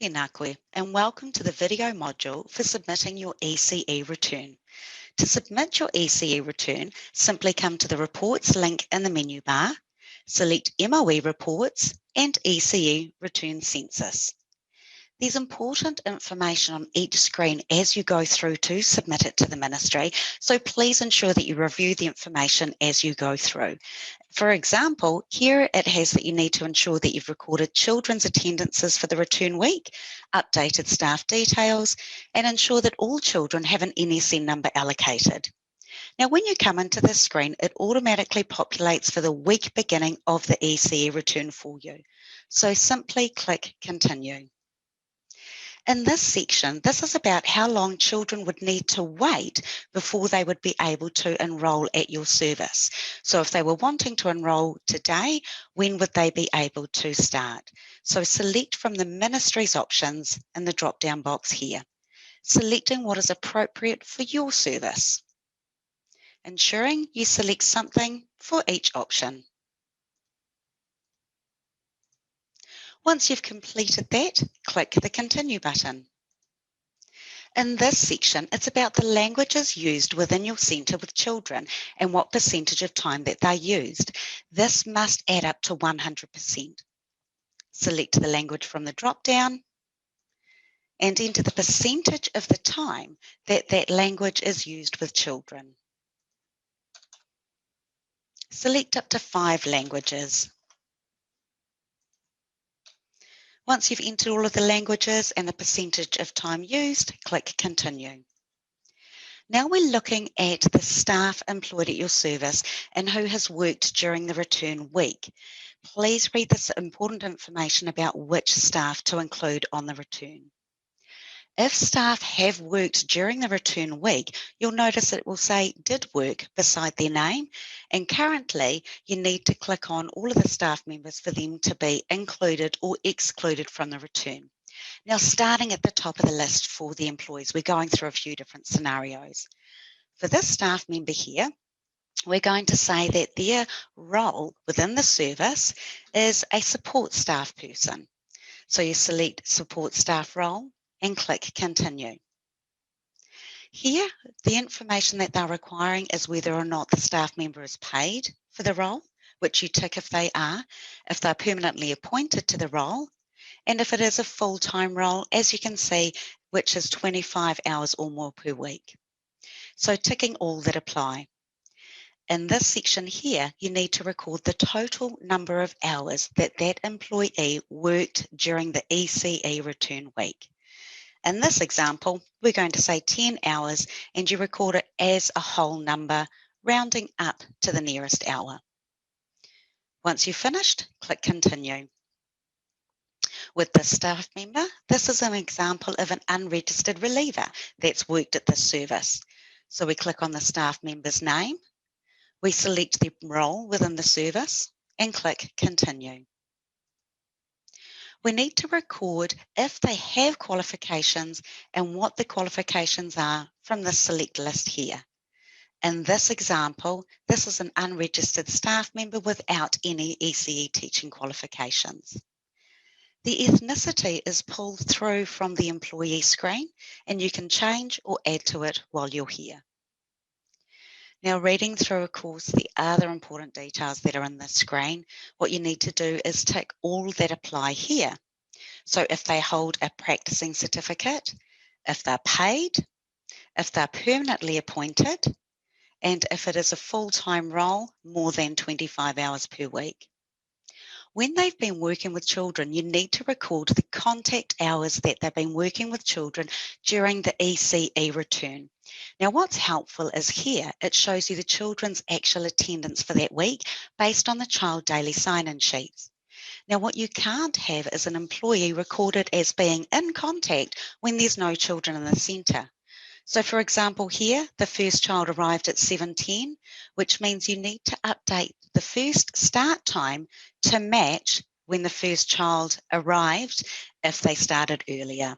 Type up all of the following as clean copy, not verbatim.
Tēnā koe, and welcome to the video module for submitting your ECE return. To submit your ECE return, simply come to the Reports link in the menu bar, select MOE Reports and ECE Return Census. There's important information on each screen as you go through to submit it to the ministry, so please ensure that you review the information as you go through. For example, here it has that you need to ensure that you've recorded children's attendances for the return week, updated staff details, and ensure that all children have an NSN number allocated. Now, when you come into this screen, it automatically populates for the week beginning of the ECE return for you. So simply click Continue. In this section, this is about how long children would need to wait before they would be able to enrol at your service. So if they were wanting to enrol today, when would they be able to start? So select from the ministry's options in the drop-down box here, selecting what is appropriate for your service, ensuring you select something for each option. Once you've completed that, click the Continue button. In this section, it's about the languages used within your centre with children and what percentage of time that they're used. This must add up to 100%. Select the language from the drop-down and enter the percentage of the time that that language is used with children. Select up to 5 languages. Once you've entered all of the languages and the percentage of time used, click Continue. Now we're looking at the staff employed at your service and who has worked during the return week. Please read this important information about which staff to include on the return. If staff have worked during the return week, you'll notice that it will say did work beside their name, and currently you need to click on all of the staff members for them to be included or excluded from the return. Now, starting at the top of the list for the employees, we're going through a few different scenarios. For this staff member here, we're going to say that their role within the service is a support staff person. So you select support staff role and click Continue. Here, the information that they're requiring is whether or not the staff member is paid for the role, which you tick if they are, if they're permanently appointed to the role, and if it is a full-time role, as you can see, which is 25 hours or more per week. So ticking all that apply. In this section here, you need to record the total number of hours that that employee worked during the ECE return week. In this example, we're going to say 10 hours and you record it as a whole number, rounding up to the nearest hour. Once you've finished, click Continue. With this staff member, this is an example of an unregistered reliever that's worked at this service. So we click on the staff member's name, we select the role within the service and click Continue. We need to record if they have qualifications and what the qualifications are from the select list here. In this example, this is an unregistered staff member without any ECE teaching qualifications. The ethnicity is pulled through from the employee screen and you can change or add to it while you're here. Now, reading through, of course, the other important details that are in this screen, what you need to do is tick all that apply here. So if they hold a practicing certificate, if they're paid, if they're permanently appointed, and if it is a full-time role, more than 25 hours per week. When they've been working with children, you need to record the contact hours that they've been working with children during the ECE return. Now, what's helpful is here, it shows you the children's actual attendance for that week based on the child daily sign-in sheets. Now, what you can't have is an employee recorded as being in contact when there's no children in the centre. So, for example, here, the first child arrived at 7:10, which means you need to update the first start time to match when the first child arrived if they started earlier.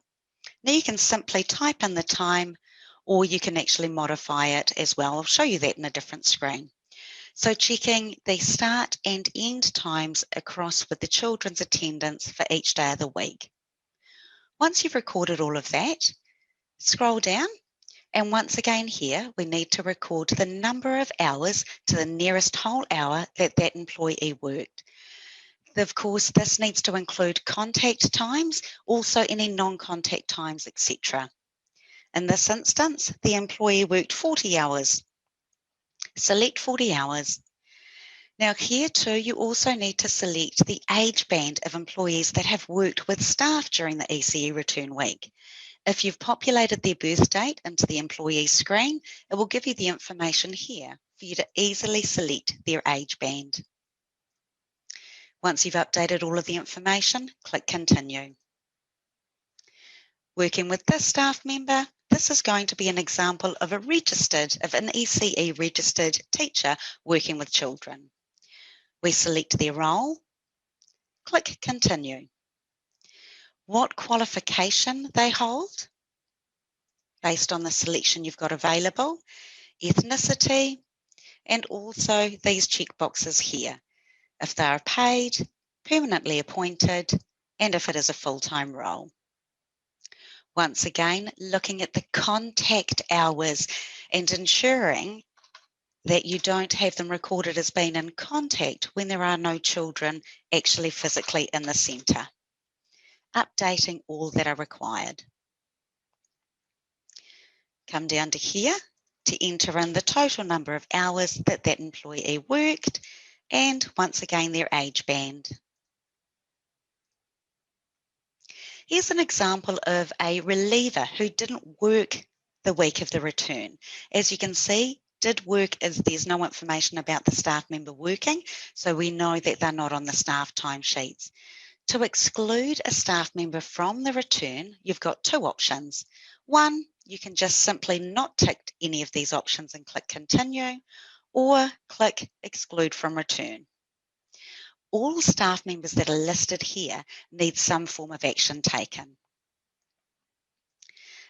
Now, you can simply type in the time or you can actually modify it as well. I'll show you that in a different screen. So checking the start and end times across with the children's attendance for each day of the week. Once you've recorded all of that, scroll down, and once again here, we need to record the number of hours to the nearest whole hour that that employee worked. Of course, this needs to include contact times, also any non-contact times, etc. In this instance, the employee worked 40 hours. Select 40 hours. Now here too, you also need to select the age band of employees that have worked with staff during the ECE return week. If you've populated their birth date into the employee screen, it will give you the information here for you to easily select their age band. Once you've updated all of the information, click Continue. Working with this staff member, this is going to be an example of an ECE registered teacher working with children. We select their role, click Continue. What qualification they hold, based on the selection you've got available, ethnicity, and also these checkboxes here, if they are paid, permanently appointed, and if it is a full-time role. Once again, looking at the contact hours and ensuring that you don't have them recorded as being in contact when there are no children actually physically in the centre. Updating all that are required. Come down to here to enter in the total number of hours that that employee worked and once again their age band. Here's an example of a reliever who didn't work the week of the return. As you can see, did work as there's no information about the staff member working, so we know that they're not on the staff timesheets. To exclude a staff member from the return, you've got two options. One, you can just simply not tick any of these options and click Continue, or click Exclude from Return. All staff members that are listed here need some form of action taken.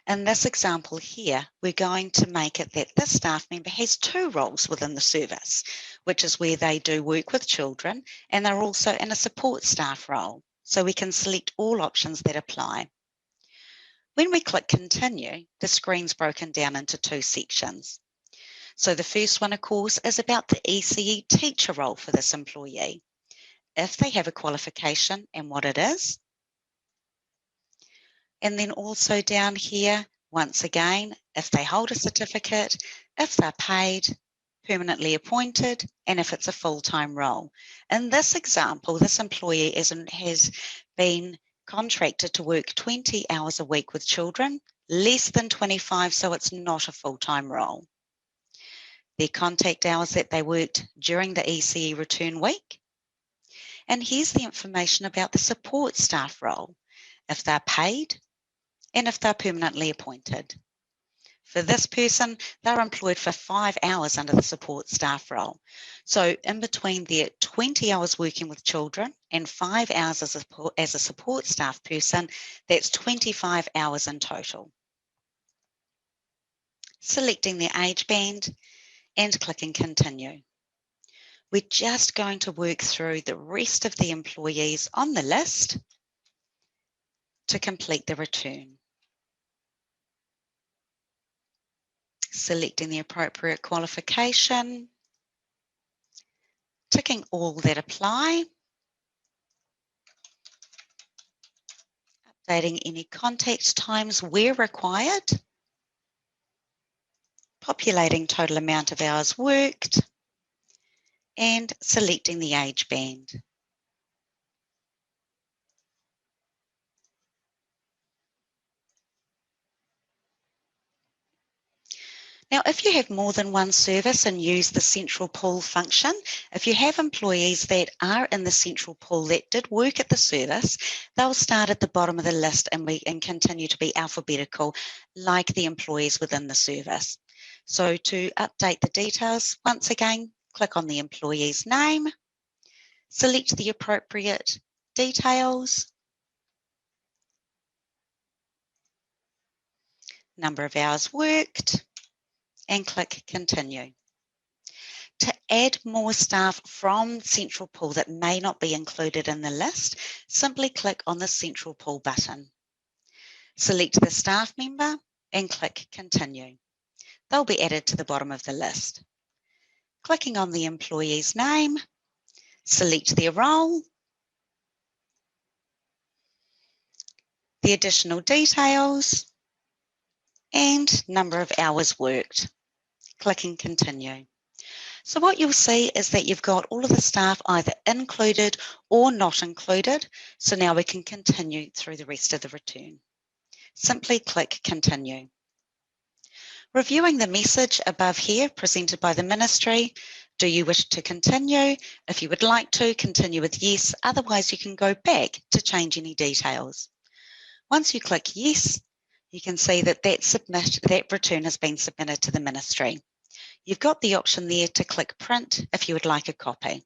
In this example here, we're going to make it that this staff member has two roles within the service, which is where they do work with children and they're also in a support staff role. So we can select all options that apply. When we click Continue, the screen's broken down into two sections. So the first one, of course, is about the ECE teacher role for this employee. If they have a qualification and what it is. And then also down here, once again, if they hold a certificate, if they're paid, permanently appointed, and if it's a full-time role. In this example, this employee has been contracted to work 20 hours a week with children, less than 25, so it's not a full-time role. Their contact hours that they worked during the ECE return week. And here's the information about the support staff role, if they're paid and if they're permanently appointed. For this person, they're employed for 5 hours under the support staff role. So in between their 20 hours working with children and 5 hours as a support staff person, that's 25 hours in total. Selecting their age band and clicking Continue. We're just going to work through the rest of the employees on the list to complete the return. Selecting the appropriate qualification, ticking all that apply, updating any contact times where required, populating total amount of hours worked, and selecting the age band. Now, if you have more than one service and use the central pool function, if you have employees that are in the central pool that did work at the service, they'll start at the bottom of the list and continue to be alphabetical like the employees within the service. So to update the details, once again, click on the employee's name, select the appropriate details, number of hours worked, and click Continue. To add more staff from Central Pool that may not be included in the list, simply click on the Central Pool button. Select the staff member and click Continue. They'll be added to the bottom of the list. Clicking on the employee's name, select their role, the additional details, and number of hours worked. Clicking Continue. So what you'll see is that you've got all of the staff either included or not included. So now we can continue through the rest of the return. Simply click Continue. Reviewing the message above here presented by the Ministry, do you wish to continue? If you would like to, continue with yes, otherwise you can go back to change any details. Once you click yes, you can see that that return has been submitted to the Ministry. You've got the option there to click print if you would like a copy.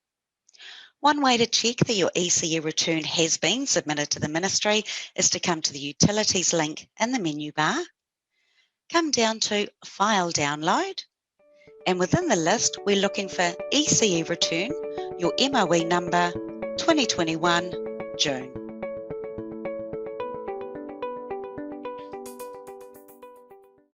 One way to check that your ECE return has been submitted to the Ministry is to come to the Utilities link in the menu bar, come down to File Download, and within the list we're looking for ECE Return, your MOE number 2021 June.